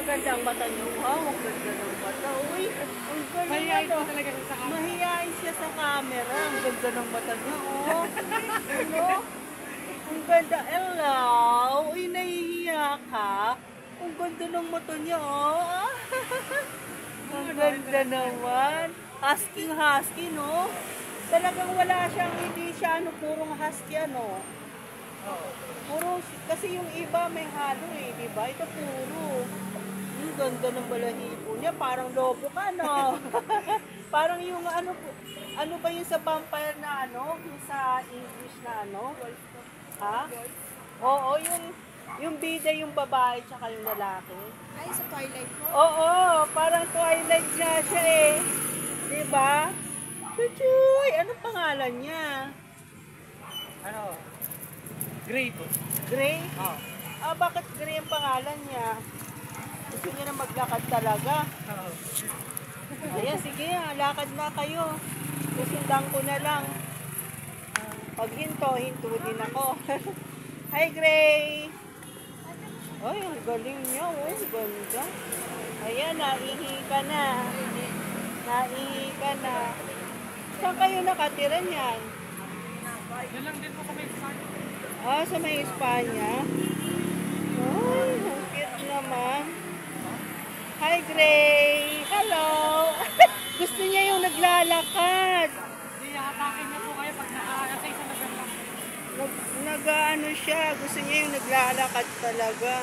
maganda ang mata niyo. Wow, ang ganda ng mata. Uy, ang galing. Mahihain po talaga siya sa camera. Mahihain siya sa camera. Ang ganda ng mata niya, oh. Ano? Ang ganda. Hello. Uy, nahihiya ka. Ang ganda ng mata niya, oh. Ang ganda naman. Husky, no? Talagang wala siyang, hindi siya, ano, purong husky, ano. Puro, kasi yung iba may halo eh, di ba? Ito puro. Ang ganda ng balahibo niya, parang lobo ka, no? Parang yung ano ba yung sa vampire na ano? Yung sa English na ano? Ha? Oo, yung bida yung babae tsaka yung lalaki. Ay, sa Twilight po? Oo, parang Twilight nga siya eh. Di ba? Chuchuy! Ano pangalan niya? Ano? Gray po. Gray? Oo. Ah, bakit Gray ang pangalan niya? Gusto niya na maglakad talaga. Oo. Ayan, sige, lakad na kayo. Susundan ko na lang. Pag hinto din ako. Hi, Gray! Ay, ang galing niya, oh. Ganda. Ayan, naihi ka na. Naihi ka na. Saan kayo nakatira niyan? Yan lang din po kami sa Ah, sa may Espanya. Ay, ang cute naman. Hi, Gray! Hello! Gusto niya yung naglalakad. Hindi, hatakin niya po kayo pag nasa isang lugar lang. Nag-ano siya. Gusto niya yung naglalakad talaga.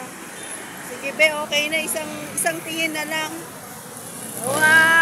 Sige, be, okay na. Isang tingin na lang. Wow!